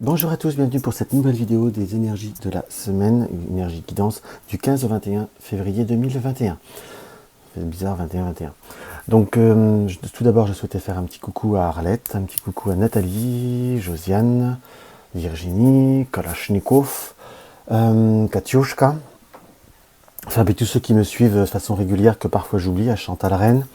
Bonjour à tous, bienvenue pour cette nouvelle vidéo des énergies de la semaine, une énergie guidance du 15 au 21 février 2021. C'est bizarre, 21-21. Donc, tout d'abord, je souhaitais faire un petit coucou à Arlette, un petit coucou à Nathalie, Josiane, Virginie, Kalachnikov, Katiushka, enfin, tous ceux qui me suivent de façon régulière, que parfois j'oublie, à Chantal Rennes,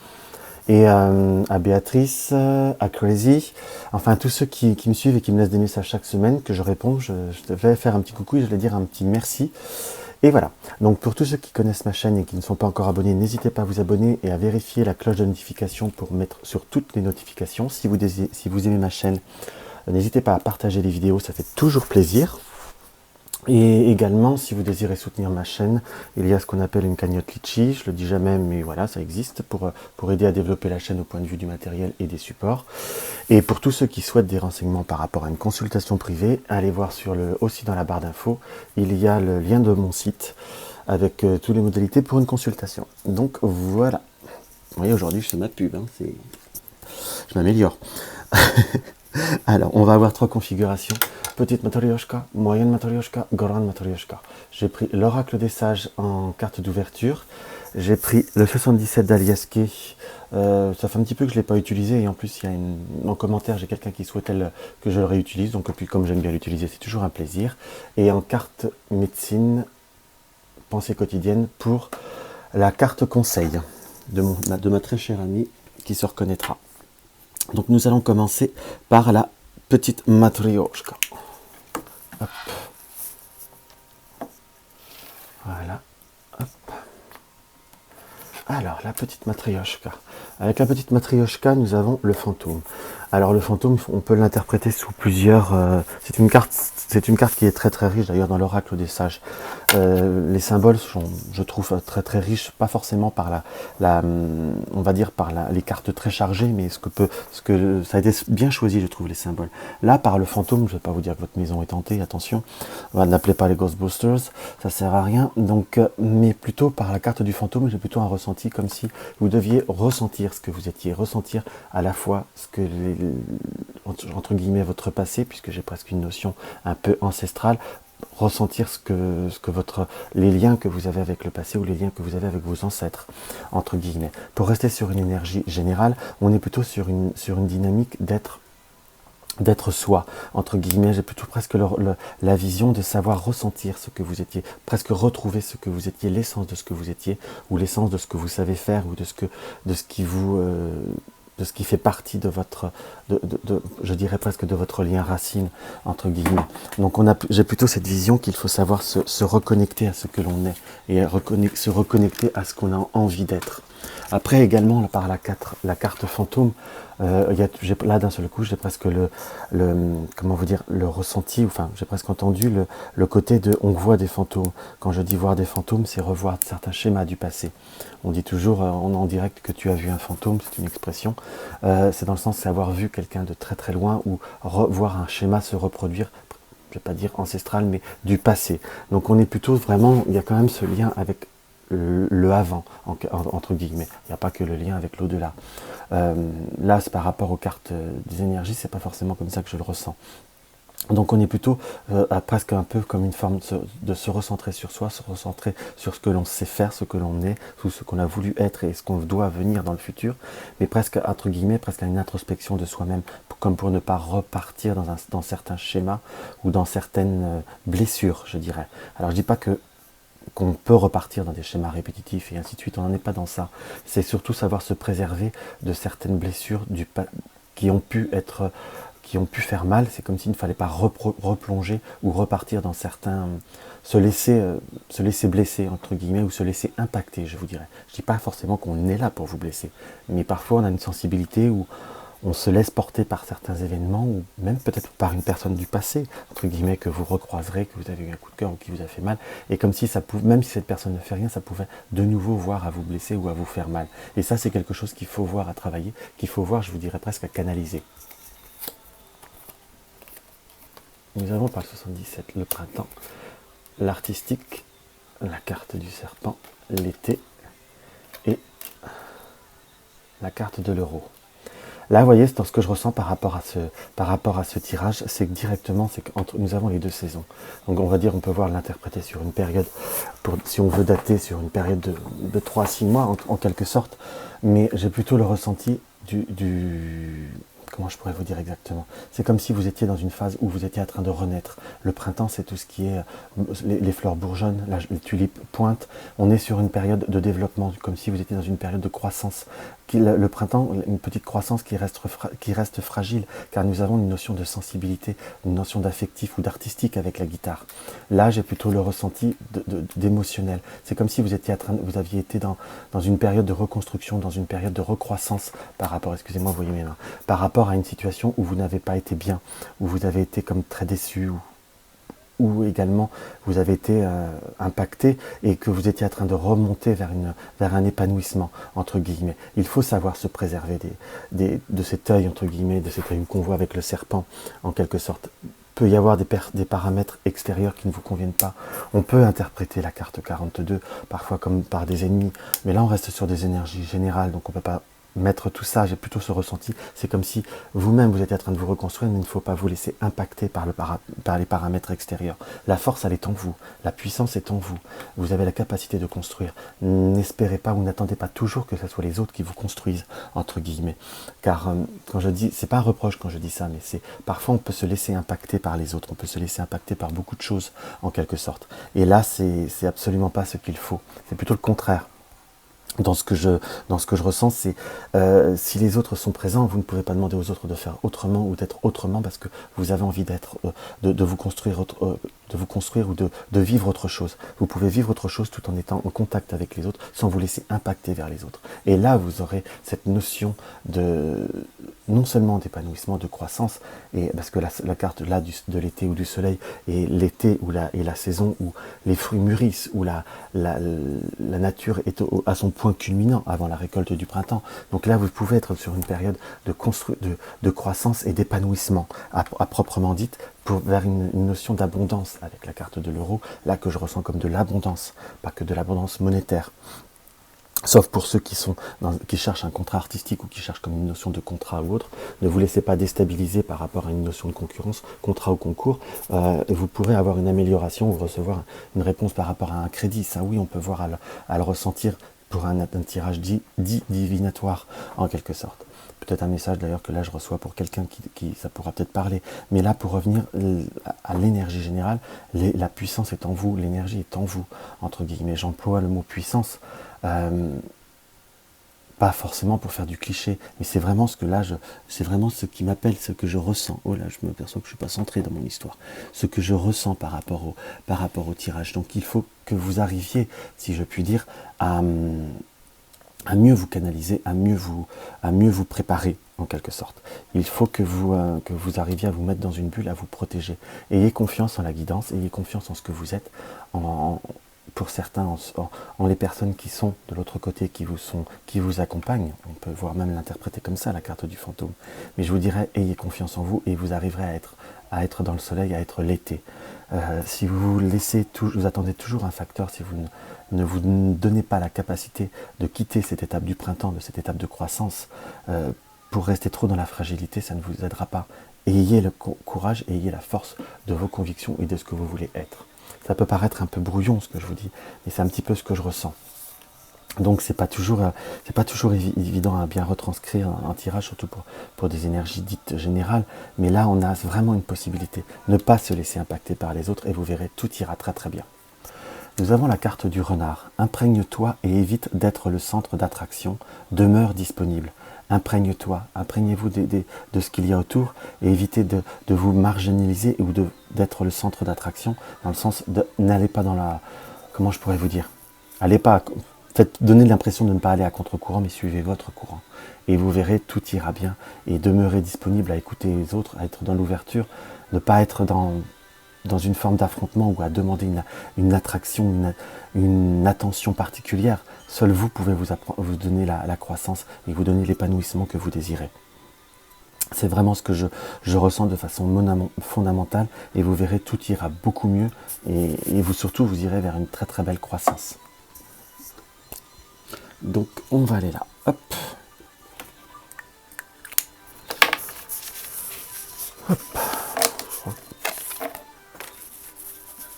et à Béatrice, à Crazy, enfin tous ceux qui me suivent et qui me laissent des messages chaque semaine, que je réponds, je vais faire un petit coucou et je vais dire un petit merci. Et voilà, donc pour tous ceux qui connaissent ma chaîne et qui ne sont pas encore abonnés, n'hésitez pas à vous abonner et à vérifier la cloche de notification pour mettre sur toutes les notifications. Si vous aimez ma chaîne, n'hésitez pas à partager les vidéos, ça fait toujours plaisir. Et également, si vous désirez soutenir ma chaîne, il y a ce qu'on appelle une cagnotte Litchi, je le dis jamais, mais voilà, ça existe, pour aider à développer la chaîne au point de vue du matériel et des supports. Et pour tous ceux qui souhaitent des renseignements par rapport à une consultation privée, allez voir aussi dans la barre d'infos, il y a le lien de mon site avec toutes les modalités pour une consultation. Donc voilà. Vous voyez, aujourd'hui, je fais ma pub, hein, je m'améliore. Alors, on va avoir 3 configurations. Petite Matryoshka, moyenne Matryoshka, grande Matryoshka. J'ai pris l'oracle des sages en carte d'ouverture. J'ai pris le 77 d'Aliaské. Ça fait un petit peu que je ne l'ai pas utilisé. Et en plus, il y a en commentaire, j'ai quelqu'un qui souhaitait que je le réutilise. Donc, puis, comme j'aime bien l'utiliser, c'est toujours un plaisir. Et en carte médecine, pensée quotidienne, pour la carte conseil de ma très chère amie qui se reconnaîtra. Donc nous allons commencer par la petite Matryoshka. Hop. Voilà. Hop. Alors, la petite Matryoshka. Avec la petite Matryoshka, nous avons le fantôme. Alors le fantôme, on peut l'interpréter sous plusieurs... c'est une carte qui est très très riche, d'ailleurs dans l'oracle des sages. Les symboles sont, je trouve, très très riches, pas forcément par on va dire par les cartes très chargées, mais ça a été bien choisi, je trouve, les symboles. Là, par le fantôme, je ne vais pas vous dire que votre maison est hantée, attention, n'appelez pas les Ghostbusters, ça sert à rien. Donc, mais plutôt par la carte du fantôme, j'ai plutôt un ressenti comme si vous deviez ressentir ce que vous étiez, ressentir à la fois ce que entre guillemets votre passé, puisque j'ai presque une notion un peu ancestrale, ressentir les liens que vous avez avec le passé ou les liens que vous avez avec vos ancêtres, entre guillemets. Pour rester sur une énergie générale, on est plutôt sur une dynamique d'être soi, entre guillemets. J'ai plutôt presque la vision de savoir ressentir ce que vous étiez, presque retrouver ce que vous étiez, l'essence de ce que vous étiez, ou l'essence de ce que vous savez faire, ou de ce qui fait partie de votre, je dirais presque de votre lien racine, entre guillemets. Donc j'ai plutôt cette vision qu'il faut savoir se reconnecter à ce que l'on est, et se reconnecter à ce qu'on a envie d'être. Après également, par la carte fantôme, là d'un seul coup, j'ai presque comment vous dire, le ressenti, enfin j'ai presque entendu le côté de on voit des fantômes. Quand je dis voir des fantômes, c'est revoir certains schémas du passé. On dit toujours en direct que tu as vu un fantôme, c'est une expression. C'est dans le sens, c'est avoir vu quelqu'un de très très loin ou voir un schéma se reproduire, je ne vais pas dire ancestral, mais du passé. Donc on est plutôt vraiment, il y a quand même ce lien avec le avant, entre guillemets. Il n'y a pas que le lien avec l'au-delà. Là, c'est par rapport aux cartes des énergies, c'est pas forcément comme ça que je le ressens. Donc on est plutôt presque un peu comme une forme de se recentrer sur soi, se recentrer sur ce que l'on sait faire, ce que l'on est, ou ce qu'on a voulu être et ce qu'on doit venir dans le futur, mais presque, entre guillemets, presque à une introspection de soi-même, comme pour ne pas repartir dans certains schémas ou dans certaines blessures, je dirais. Alors je dis pas qu'on peut repartir dans des schémas répétitifs et ainsi de suite, on n'en est pas dans ça. C'est surtout savoir se préserver de certaines blessures qui ont pu faire mal. C'est comme s'il ne fallait pas replonger ou repartir dans certains... se laisser blesser, entre guillemets, ou se laisser impacter, je vous dirais. Je ne dis pas forcément qu'on est là pour vous blesser, mais parfois on a une sensibilité où on se laisse porter par certains événements, ou même peut-être par une personne du passé, entre guillemets, que vous recroiserez, que vous avez eu un coup de cœur ou qui vous a fait mal, et comme si même si cette personne ne fait rien, ça pouvait de nouveau voir à vous blesser ou à vous faire mal. Et ça, c'est quelque chose qu'il faut voir à travailler, qu'il faut voir, je vous dirais presque à canaliser. Nous avons par le 77 le printemps, l'artistique, la carte du serpent, l'été et la carte de l'euro. Là, vous voyez, dans ce que je ressens par rapport à ce tirage, c'est que directement, c'est qu'entre nous avons les deux saisons. Donc on va dire, on peut voir l'interpréter sur une période, si on veut dater sur une période de 3 à 6 mois, en quelque sorte. Mais j'ai plutôt le ressenti comment je pourrais vous dire exactement? C'est comme si vous étiez dans une phase où vous étiez en train de renaître. Le printemps, c'est tout ce qui est les fleurs bourgeonnent, les tulipes pointent. On est sur une période de développement, comme si vous étiez dans une période de croissance. Le printemps, une petite croissance qui reste fragile, car nous avons une notion de sensibilité, une notion d'affectif ou d'artistique avec la guitare. Là, j'ai plutôt le ressenti d'émotionnel. C'est comme si vous aviez été dans une période de reconstruction, dans une période de recroissance par rapport, excusez-moi, vous voyez mes mains, par rapport à une situation où vous n'avez pas été bien, où vous avez été comme très déçu, ou également vous avez été impacté et que vous étiez en train de remonter vers un épanouissement, entre guillemets. Il faut savoir se préserver de cet œil, entre guillemets, de cet œil qu'on voit avec le serpent, en quelque sorte. Il peut y avoir des paramètres extérieurs qui ne vous conviennent pas. On peut interpréter la carte 42 parfois comme par des ennemis, mais là on reste sur des énergies générales, donc on ne peut pas mettre tout ça, j'ai plutôt ce ressenti, c'est comme si vous-même vous étiez en train de vous reconstruire, mais il ne faut pas vous laisser impacter par les paramètres extérieurs. La force, elle est en vous, la puissance est en vous, vous avez la capacité de construire. N'espérez pas ou n'attendez pas toujours que ce soit les autres qui vous construisent, entre guillemets. Car quand je dis, c'est pas un reproche quand je dis ça, mais c'est parfois on peut se laisser impacter par les autres, on peut se laisser impacter par beaucoup de choses, en quelque sorte. Et là, c'est absolument pas ce qu'il faut, c'est plutôt le contraire. Dans ce que je ressens, c'est si les autres sont présents, vous ne pouvez pas demander aux autres de faire autrement ou d'être autrement parce que vous avez envie de vous construire ou de vivre autre chose. Vous pouvez vivre autre chose tout en étant en contact avec les autres sans vous laisser impacter vers les autres. Et là, vous aurez cette notion non seulement d'épanouissement, de croissance, et parce que la carte là de l'été ou du soleil, et l'été et la saison où les fruits mûrissent, où la nature est à son point culminant avant la récolte du printemps. Donc là, vous pouvez être sur une période de croissance et d'épanouissement, à proprement dite, vers une notion d'abondance avec la carte de l'euro, là que je ressens comme de l'abondance, pas que de l'abondance monétaire. Sauf pour ceux qui cherchent un contrat artistique ou qui cherchent comme une notion de contrat ou autre, ne vous laissez pas déstabiliser par rapport à une notion de concurrence, contrat ou concours, et vous pourrez avoir une amélioration ou recevoir une réponse par rapport à un crédit. Ça oui, on peut voir à le ressentir pour un tirage dit divinatoire en quelque sorte. Peut-être un message d'ailleurs que là je reçois pour quelqu'un qui ça pourra peut-être parler. Mais là pour revenir à l'énergie générale, la puissance est en vous, l'énergie est en vous, entre guillemets. J'emploie le mot puissance. Pas forcément pour faire du cliché, mais c'est vraiment ce que là, c'est vraiment ce qui m'appelle, ce que je ressens. Oh là, je me perçois que je ne suis pas centré dans mon histoire. Ce que je ressens par rapport au tirage. Donc il faut que vous arriviez, si je puis dire, à mieux vous canaliser, à mieux vous préparer, en quelque sorte. Il faut que vous arriviez à vous mettre dans une bulle, à vous protéger. Ayez confiance en la guidance, ayez confiance en ce que vous êtes, pour certains, en les personnes qui sont de l'autre côté, qui vous accompagnent. On peut voir même l'interpréter comme ça, la carte du fantôme. Mais je vous dirais, ayez confiance en vous et vous arriverez à être dans le soleil, à être l'été. Si vous vous attendez toujours un facteur, si vous ne vous donnez pas la capacité de quitter cette étape du printemps, de cette étape de croissance, pour rester trop dans la fragilité, ça ne vous aidera pas. Ayez le courage, ayez la force de vos convictions et de ce que vous voulez être. Ça peut paraître un peu brouillon ce que je vous dis, mais c'est un petit peu ce que je ressens. Donc c'est pas toujours évident à bien retranscrire un tirage, surtout pour des énergies dites générales. Mais là, on a vraiment une possibilité. Ne pas se laisser impacter par les autres et vous verrez, tout ira très très bien. Nous avons la carte du renard. Imprègne-toi et évite d'être le centre d'attraction. Demeure disponible. Imprègne-toi, imprégnez-vous de ce qu'il y a autour et évitez de vous marginaliser ou d'être le centre d'attraction, dans le sens de n'allez pas dans la... Comment je pourrais vous dire? Allez pas... Donnez l'impression de ne pas aller à contre-courant, mais suivez votre courant. Et vous verrez, tout ira bien. Et demeurez disponible à écouter les autres, à être dans l'ouverture, ne pas être dans une forme d'affrontement ou à demander une attraction, une attention particulière. Seul vous pouvez vous donner la croissance et vous donner l'épanouissement que vous désirez. C'est vraiment ce que je ressens de façon fondamentale et vous verrez, tout ira beaucoup mieux et surtout vous irez vers une très très belle croissance. Donc on va aller là. Hop.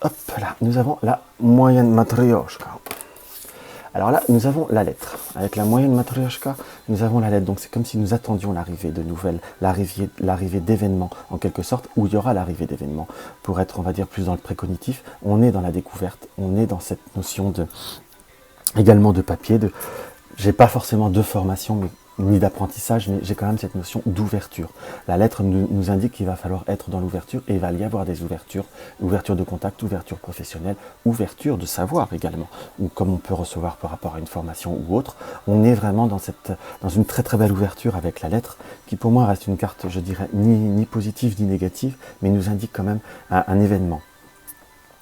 Hop là, nous avons la moyenne matryoshka. Alors là, nous avons la lettre. Avec la moyenne matryoshka, nous avons la lettre. Donc c'est comme si nous attendions l'arrivée de nouvelles, l'arrivée d'événements en quelque sorte, où il y aura l'arrivée d'événements. Pour être, on va dire, plus dans le précognitif, on est dans la découverte, on est dans cette notion de, également de papier, j'ai pas forcément de formation, ni d'apprentissage, mais j'ai quand même cette notion d'ouverture. La lettre nous indique qu'il va falloir être dans l'ouverture, et il va y avoir des ouvertures, ouverture de contact, ouverture professionnelle, ouverture de savoir également, ou comme on peut recevoir par rapport à une formation ou autre. On est vraiment dans une très très belle ouverture avec la lettre, qui pour moi reste une carte, je dirais, ni positive ni négative, mais nous indique quand même un événement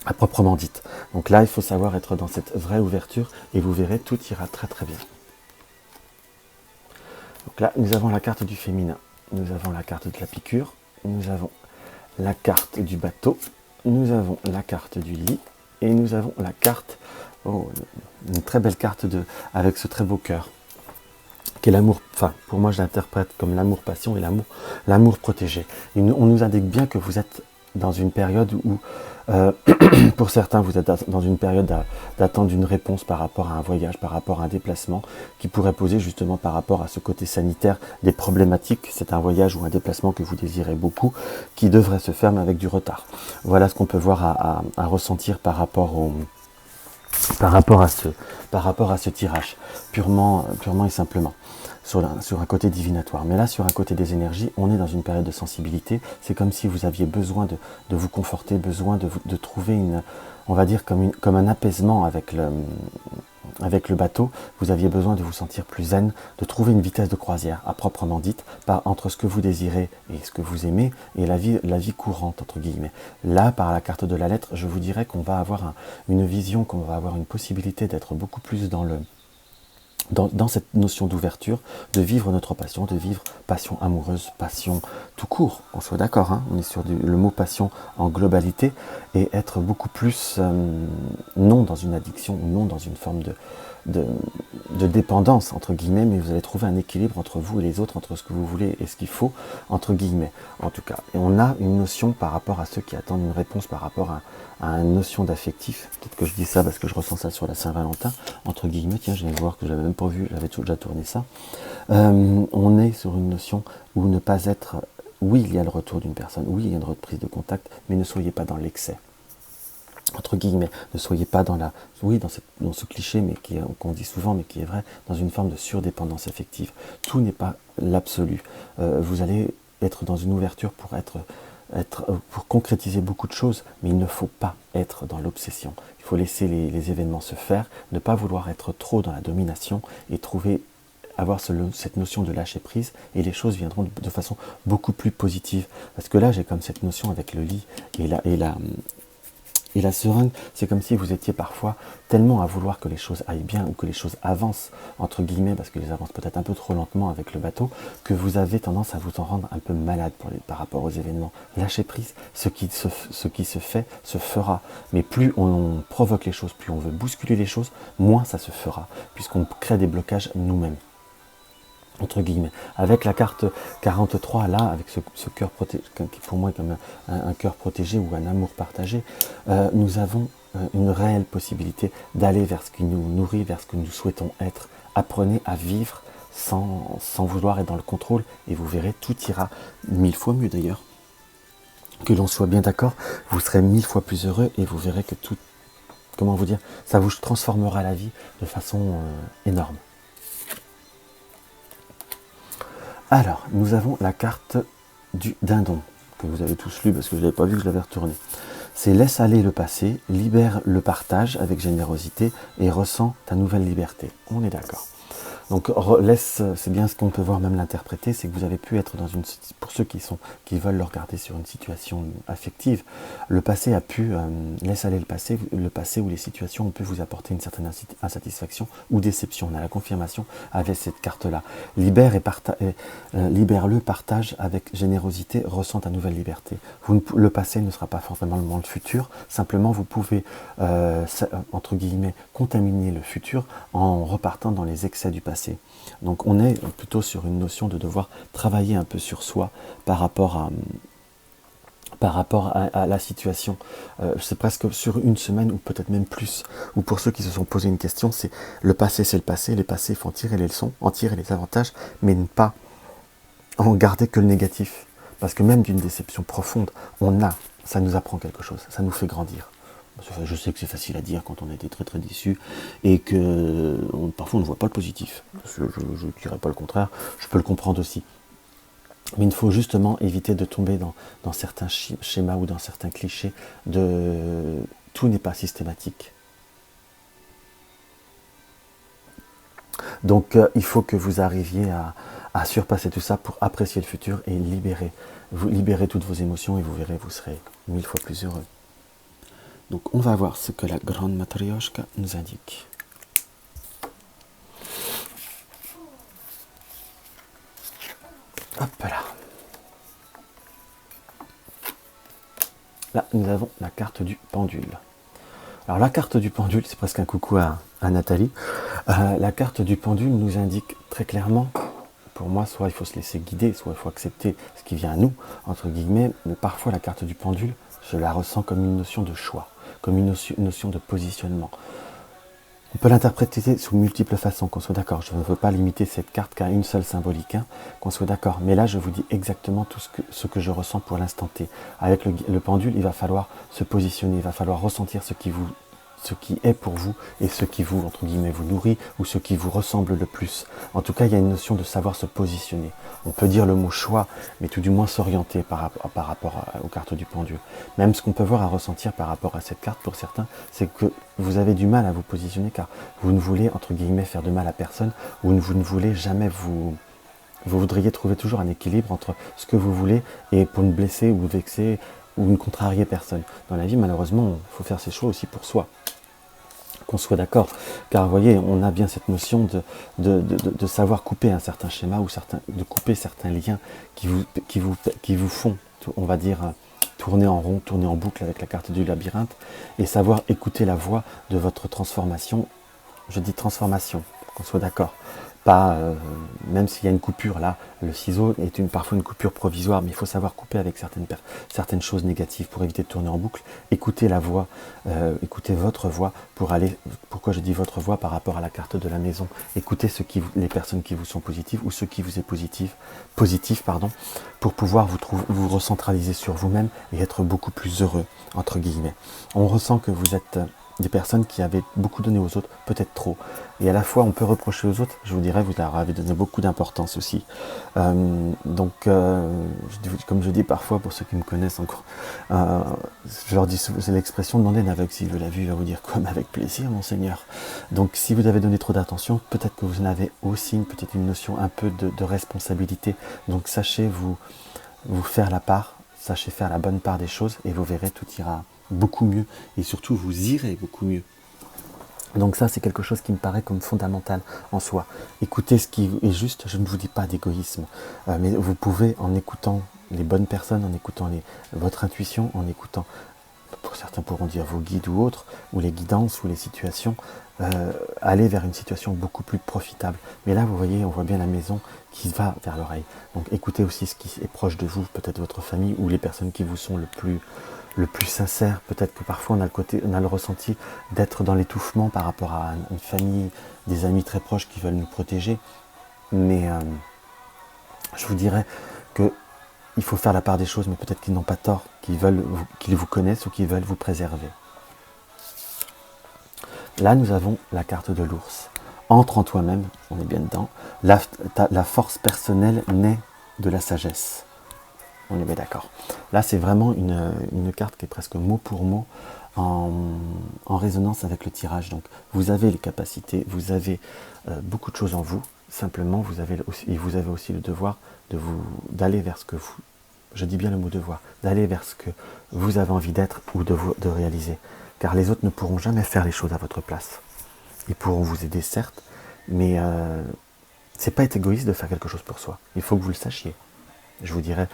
à proprement dite. Donc là, il faut savoir être dans cette vraie ouverture, et vous verrez, tout ira très très bien. Donc là, nous avons la carte du féminin, nous avons la carte de la piqûre, nous avons la carte du bateau, nous avons la carte du lit, et nous avons la carte, une très belle carte avec ce très beau cœur, qui est l'amour, enfin pour moi je l'interprète comme l'amour-passion et l'amour protégé. Et on nous indique bien que vous êtes dans une période où, pour certains, vous êtes dans une période d'attente d'une réponse par rapport à un voyage, par rapport à un déplacement, qui pourrait poser justement par rapport à ce côté sanitaire des problématiques. C'est un voyage ou un déplacement que vous désirez beaucoup, qui devrait se faire mais avec du retard. Voilà ce qu'on peut voir à ressentir par rapport à ce tirage, purement et simplement. Sur un côté divinatoire. Mais là, sur un côté des énergies, on est dans une période de sensibilité. C'est comme si vous aviez besoin de vous conforter, besoin de trouver on va dire comme un apaisement avec le bateau. Vous aviez besoin de vous sentir plus zen, de trouver une vitesse de croisière, à proprement dite, entre ce que vous désirez et ce que vous aimez, et la vie courante, entre guillemets. Là, par la carte de la lettre, je vous dirais qu'on va avoir une vision, qu'on va avoir une possibilité d'être beaucoup plus dans cette notion d'ouverture, de vivre notre passion, de vivre passion amoureuse, passion tout court, on soit d'accord, hein, on est sur le mot passion en globalité, et être beaucoup plus, non dans une addiction, ou non dans une forme de dépendance, entre guillemets, mais vous allez trouver un équilibre entre vous et les autres, entre ce que vous voulez et ce qu'il faut, entre guillemets, en tout cas. Et on a une notion par rapport à ceux qui attendent une réponse par rapport à une notion d'affectif. Peut-être que je dis ça parce que je ressens ça sur la Saint-Valentin, entre guillemets, tiens, je viens de voir que je l'avais même pas vu, j'avais déjà tourné ça. On est sur une notion où ne pas être, oui, il y a le retour d'une personne, oui, il y a une reprise de contact, mais ne soyez pas dans l'excès. Entre guillemets, ne soyez pas dans ce cliché, mais qu'on dit souvent, mais qui est vrai, dans une forme de surdépendance affective. Tout n'est pas l'absolu. Vous allez être dans une ouverture pour concrétiser beaucoup de choses, mais il ne faut pas être dans l'obsession. Il faut laisser les événements se faire, ne pas vouloir être trop dans la domination, et avoir cette notion de lâcher prise, et les choses viendront de façon beaucoup plus positive. Parce que là, j'ai comme cette notion avec le lit et la seringue, c'est comme si vous étiez parfois tellement à vouloir que les choses aillent bien, ou que les choses avancent, entre guillemets, parce qu'elles avancent peut-être un peu trop lentement avec le bateau, que vous avez tendance à vous en rendre un peu malade par rapport aux événements. Lâchez prise, ce qui se fait, se fera. Mais plus on provoque les choses, plus on veut bousculer les choses, moins ça se fera, puisqu'on crée des blocages nous-mêmes. Entre guillemets, avec la carte 43 là, avec ce cœur protégé, qui pour moi est comme un cœur protégé ou un amour partagé, nous avons une réelle possibilité d'aller vers ce qui nous nourrit, vers ce que nous souhaitons être. Apprenez à vivre sans vouloir être dans le contrôle, et vous verrez, tout ira 1000 fois mieux d'ailleurs. Que l'on soit bien d'accord, vous serez 1000 fois plus heureux, et vous verrez que tout, comment vous dire, ça vous transformera la vie de façon énorme. Alors, nous avons la carte du dindon, que vous avez tous lu parce que je ne l'avais pas vu, que je l'avais retourné. C'est laisse aller le passé, libère le partage avec générosité et ressens ta nouvelle liberté. On est d'accord. Donc c'est bien ce qu'on peut voir, même l'interpréter, c'est que vous avez pu être pour ceux qui veulent le regarder sur une situation affective, le passé a pu, laisse aller le passé où les situations ont pu vous apporter une certaine insatisfaction ou déception. On a la confirmation avec cette carte-là. Libère-le, partage avec générosité, ressens ta nouvelle liberté. Le passé ne sera pas forcément le futur, simplement vous pouvez, entre guillemets, contaminer le futur en repartant dans les excès du passé. Donc on est plutôt sur une notion de devoir travailler un peu sur soi par rapport par rapport à la situation. C'est presque sur une semaine ou peut-être même plus. Ou pour ceux qui se sont posé une question, c'est le passé, c'est le passé. Les passés, il faut en tirer les leçons, en tirer les avantages, mais ne pas en garder que le négatif. Parce que même d'une déception profonde, ça nous apprend quelque chose, ça nous fait grandir. Je sais que c'est facile à dire quand on a été très très déçu et que parfois on ne voit pas le positif. Je ne dirais pas le contraire, je peux le comprendre aussi. Mais il faut justement éviter de tomber dans certains schémas ou dans certains clichés de tout n'est pas systématique. Donc il faut que vous arriviez à surpasser tout ça pour apprécier le futur et vous libérer toutes vos émotions et vous verrez, vous serez 1000 fois plus heureux. Donc on va voir ce que la grande Matryoshka nous indique. Hop là. Là, nous avons la carte du pendule. Alors la carte du pendule, c'est presque un coucou à Nathalie. La carte du pendule nous indique très clairement, pour moi, soit il faut se laisser guider, soit il faut accepter ce qui vient à nous, entre guillemets, mais parfois la carte du pendule, je la ressens comme une notion de choix, comme une notion de positionnement. On peut l'interpréter sous multiples façons, qu'on soit d'accord. Je ne veux pas limiter cette carte qu'à une seule symbolique, hein, qu'on soit d'accord. Mais là, je vous dis exactement tout ce que je ressens pour l'instant T. Avec le pendule, il va falloir se positionner, il va falloir ressentir ce qui est pour vous et ce qui vous, entre guillemets, vous nourrit ou ce qui vous ressemble le plus. En tout cas, il y a une notion de savoir se positionner. On peut dire le mot choix, mais tout du moins s'orienter par rapport aux cartes du pendule. Même ce qu'on peut voir à ressentir par rapport à cette carte, pour certains, c'est que vous avez du mal à vous positionner car vous ne voulez, entre guillemets, faire de mal à personne ou vous ne voulez jamais vous voudriez trouver toujours un équilibre entre ce que vous voulez et pour ne blesser ou vexer ou ne contrarier personne. Dans la vie, malheureusement, il faut faire ses choix aussi pour soi. Qu'on soit d'accord, car vous voyez, on a bien cette notion de savoir couper un certain schéma ou de couper certains liens qui vous font, on va dire, tourner en rond, tourner en boucle avec la carte du labyrinthe et savoir écouter la voix de votre transformation. Je dis transformation, qu'on soit d'accord. Pas, même s'il y a une coupure là, le ciseau est parfois une coupure provisoire, mais il faut savoir couper avec certaines choses négatives pour éviter de tourner en boucle. Écoutez la voix, écoutez votre voix pour aller. Pourquoi je dis votre voix par rapport à la carte de la maison? Écoutez les personnes qui vous sont positives ou ceux qui vous est positif, pour pouvoir vous recentraliser sur vous-même et être beaucoup plus heureux, entre guillemets. On ressent que vous êtes des personnes qui avaient beaucoup donné aux autres, peut-être trop. Et à la fois, on peut reprocher aux autres, je vous dirais, vous leur avez donné beaucoup d'importance aussi. Donc, comme je dis parfois, pour ceux qui me connaissent encore, je leur dis, c'est l'expression, demandez un aveugle s'il veut la vue, il va vous dire quoi, mais avec plaisir, monseigneur. Donc, si vous avez donné trop d'attention, peut-être que vous en avez aussi peut-être une notion un peu de responsabilité. Donc, sachez vous faire la part, sachez faire la bonne part des choses, et vous verrez, tout ira beaucoup mieux et surtout vous irez beaucoup mieux. Donc ça c'est quelque chose qui me paraît comme fondamental en soi. Écoutez ce qui est juste, je ne vous dis pas d'égoïsme, mais vous pouvez en écoutant les bonnes personnes, en écoutant votre intuition, en écoutant, pour certains pourront dire vos guides ou autres, ou les guidances ou les situations, aller vers une situation beaucoup plus profitable. Mais là vous voyez, on voit bien la maison qui va vers l'oreille. Donc écoutez aussi ce qui est proche de vous, peut-être votre famille ou les personnes qui vous sont le plus sincère. Peut-être que parfois on a le ressenti d'être dans l'étouffement par rapport à une famille, des amis très proches qui veulent nous protéger. Mais je vous dirais qu'il faut faire la part des choses, mais peut-être qu'ils n'ont pas tort, qu'ils vous connaissent ou qu'ils veulent vous préserver. Là, nous avons la carte de l'ours. Entre en toi-même, on est bien dedans. La force personnelle naît de la sagesse. On est bien d'accord. Là, c'est vraiment une carte qui est presque mot pour mot en résonance avec le tirage. Donc, vous avez les capacités, vous avez beaucoup de choses en vous. Simplement, vous avez aussi le devoir d'aller vers ce que vous, je dis bien le mot devoir, d'aller vers ce que vous avez envie d'être ou de réaliser. Car les autres ne pourront jamais faire les choses à votre place. Ils pourront vous aider, certes, mais c'est pas être égoïste de faire quelque chose pour soi. Il faut que vous le sachiez. Je vous dirais,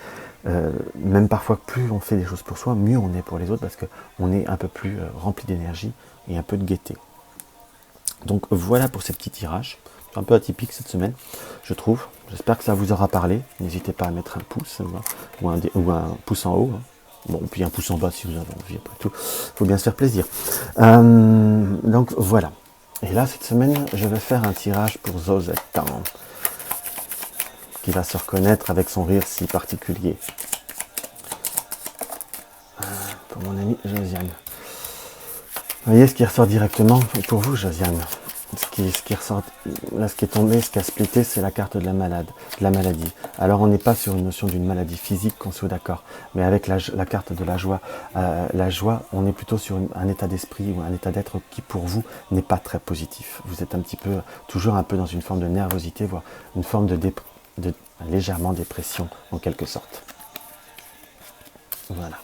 même parfois, plus on fait des choses pour soi, mieux on est pour les autres, parce qu'on est un peu plus rempli d'énergie et un peu de gaieté. Donc voilà pour ces petits tirages. C'est un peu atypique cette semaine, je trouve. J'espère que ça vous aura parlé. N'hésitez pas à mettre un pouce ou un pouce en haut. Bon, puis un pouce en bas si vous avez envie, après tout. Il faut bien se faire plaisir. Donc voilà. Et là, cette semaine, je vais faire un tirage pour Zozette, qui va se reconnaître avec son rire si particulier. Pour mon amie Josiane. Vous voyez ce qui ressort directement pour vous, Josiane. Ce qui ressort, là, ce qui est tombé, ce qui a splitté, c'est la carte de la maladie. Alors, on n'est pas sur une notion d'une maladie physique, qu'on soit d'accord, mais avec la carte de la joie, on est plutôt sur un état d'esprit ou un état d'être qui, pour vous, n'est pas très positif. Vous êtes toujours un peu dans une forme de nervosité, voire une forme de légèrement dépression, en quelque sorte. Voilà.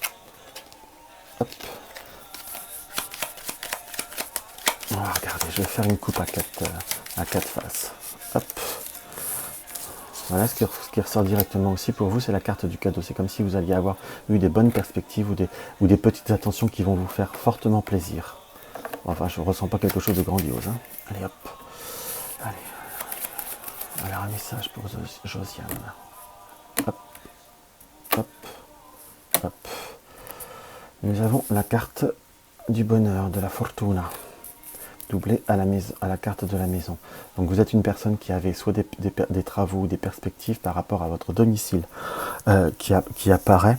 Hop. On va regarder, je vais faire une coupe à quatre faces. Hop. Voilà, ce qui ressort directement aussi pour vous, c'est la carte du cadeau. C'est comme si vous alliez avoir eu des bonnes perspectives ou des petites attentions qui vont vous faire fortement plaisir. Enfin, je ne ressens pas quelque chose de grandiose. Hein. Allez, hop. Allez. Alors, un message pour Josiane. Hop. Hop. Hop. Nous avons la carte du bonheur, de la fortuna. Doublé à la carte de la maison. Donc vous êtes une personne qui avait soit des travaux ou des perspectives par rapport à votre domicile qui apparaît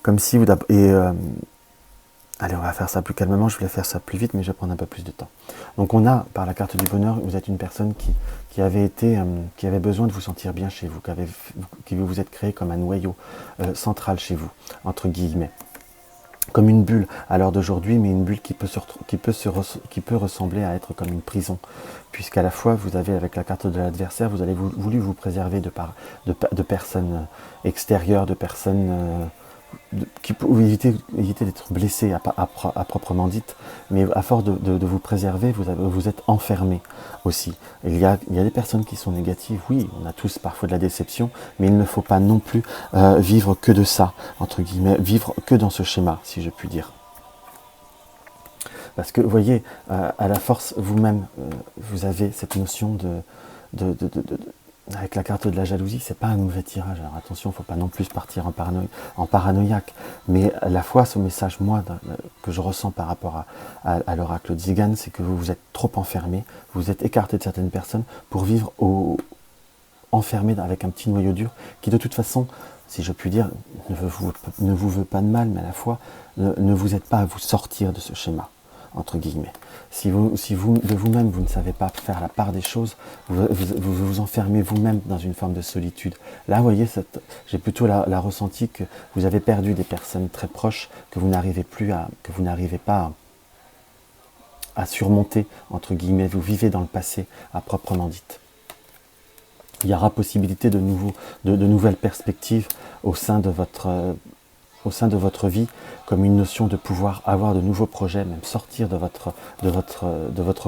comme si vous... allez, on va faire ça plus calmement, je voulais faire ça plus vite, mais je vais prendre un peu plus de temps. Donc on a, par la carte du bonheur, vous êtes une personne qui avait besoin de vous sentir bien chez vous, qui vous êtes créé comme un noyau central chez vous, entre guillemets. Comme une bulle à l'heure d'aujourd'hui, mais une bulle qui peut ressembler à être comme une prison, puisqu'à la fois vous avez, avec la carte de l'adversaire, vous avez voulu vous préserver de personnes extérieures, de personnes ou éviter d'être blessé à proprement dite, mais à force de vous préserver, vous êtes enfermé aussi. Il y a des personnes qui sont négatives, oui, on a tous parfois de la déception, mais il ne faut pas non plus vivre que de ça, entre guillemets, vivre que dans ce schéma, si je puis dire. Parce que, vous voyez, à la force, vous-même, vous avez cette notion avec la carte de la jalousie, c'est pas un mauvais tirage. Alors attention, il ne faut pas non plus partir en paranoïaque. Mais à la fois, ce message, moi, que je ressens par rapport à l'oracle Zigan, c'est que vous êtes trop enfermé, vous êtes écarté de certaines personnes pour vivre enfermé avec un petit noyau dur qui, de toute façon, si je puis dire, ne vous veut pas de mal, mais à la fois, ne vous aide pas à vous sortir de ce schéma, entre guillemets. Si de vous-même, vous ne savez pas faire la part des choses, vous enfermez vous-même dans une forme de solitude. Là, vous voyez, j'ai plutôt la ressenti que vous avez perdu des personnes très proches, que vous n'arrivez pas à surmonter, entre guillemets. Vous vivez dans le passé, à proprement dit. Il y aura possibilité de nouvelles perspectives au sein de votre vie, comme une notion de pouvoir avoir de nouveaux projets, même sortir de votre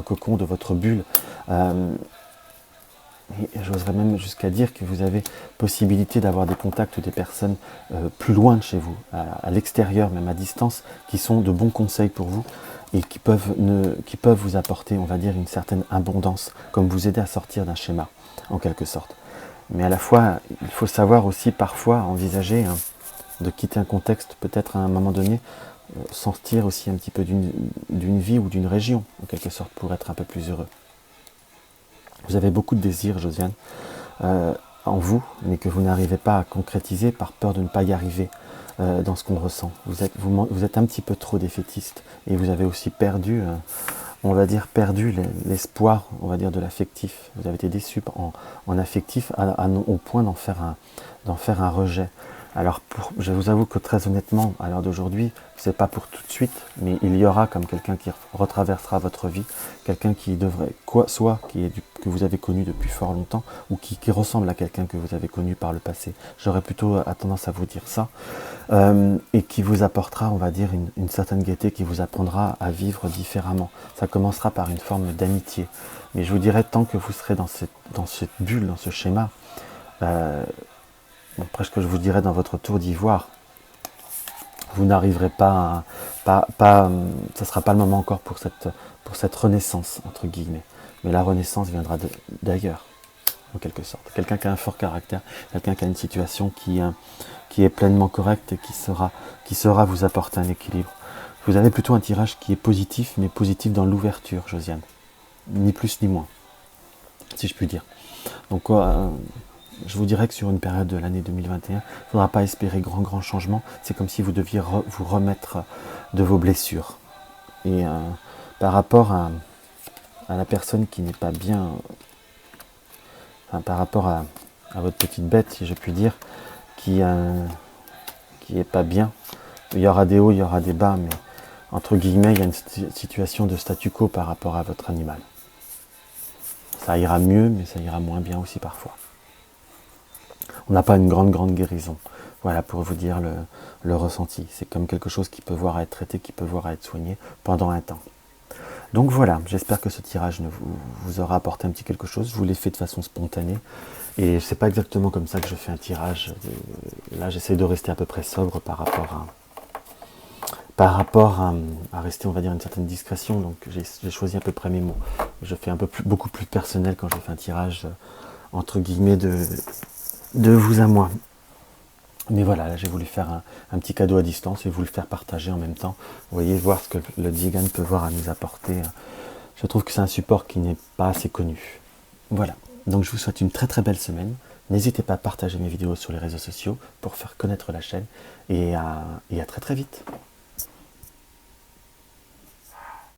cocon, de votre bulle. Et j'oserais même jusqu'à dire que vous avez possibilité d'avoir des contacts ou des personnes plus loin de chez vous, à l'extérieur, même à distance, qui sont de bons conseils pour vous et qui peuvent vous apporter, on va dire, une certaine abondance, comme vous aider à sortir d'un schéma, en quelque sorte. Mais à la fois, il faut savoir aussi parfois envisager de quitter un contexte, peut-être à un moment donné, sortir aussi un petit peu d'une vie ou d'une région, en quelque sorte, pour être un peu plus heureux. Vous avez beaucoup de désirs, Josiane, en vous, mais que vous n'arrivez pas à concrétiser par peur de ne pas y arriver dans ce qu'on ressent. Vous êtes un petit peu trop défaitiste et vous avez aussi perdu, l'espoir, on va dire, de l'affectif. Vous avez été déçu en affectif au point d'en faire un rejet. Alors, je vous avoue que très honnêtement, à l'heure d'aujourd'hui, c'est pas pour tout de suite, mais il y aura comme quelqu'un qui retraversera votre vie, quelqu'un qui devrait, que vous avez connu depuis fort longtemps, ou qui ressemble à quelqu'un que vous avez connu par le passé. J'aurais plutôt tendance à vous dire ça, et qui vous apportera, on va dire, une certaine gaieté, qui vous apprendra à vivre différemment. Ça commencera par une forme d'amitié. Mais je vous dirais, tant que vous serez dans cette bulle, dans ce schéma, presque je vous dirais dans votre tour d'ivoire, vous n'arriverez pas ça ne sera pas le moment encore pour cette renaissance, entre guillemets. Mais la renaissance viendra d'ailleurs. en quelque sorte. Quelqu'un qui a un fort caractère, quelqu'un qui a une situation qui est pleinement correcte et qui saura vous apporter un équilibre. Vous avez plutôt un tirage qui est positif, mais positif dans l'ouverture, Josiane. Ni plus ni moins, si je puis dire. Donc, je vous dirais que sur une période de l'année 2021, il ne faudra pas espérer grand changement. C'est comme si vous deviez vous remettre de vos blessures. Et par rapport à la personne qui n'est pas bien, enfin, par rapport à votre petite bête, si je puis dire, qui est pas bien, il y aura des hauts, il y aura des bas, mais entre guillemets, il y a une situation de statu quo par rapport à votre animal. Ça ira mieux, mais ça ira moins bien aussi parfois. On n'a pas une grande guérison. Voilà, pour vous dire le ressenti. C'est comme quelque chose qui peut voir à être traité, qui peut voir à être soigné pendant un temps. Donc voilà, j'espère que ce tirage vous aura apporté un petit quelque chose. Je vous l'ai fait de façon spontanée. Et c'est pas exactement comme ça que je fais un tirage. Là, j'essaie de rester à peu près sobre par rapport à rester, on va dire, une certaine discrétion. Donc j'ai choisi à peu près mes mots. Je fais beaucoup plus personnel quand je fais un tirage, entre guillemets, de vous à moi. Mais voilà, là j'ai voulu faire un petit cadeau à distance et vous le faire partager en même temps. Vous voyez, voir ce que le Dzigan peut voir à nous apporter. Je trouve que c'est un support qui n'est pas assez connu. Voilà, donc je vous souhaite une très belle semaine. N'hésitez pas à partager mes vidéos sur les réseaux sociaux pour faire connaître la chaîne. Et à très vite.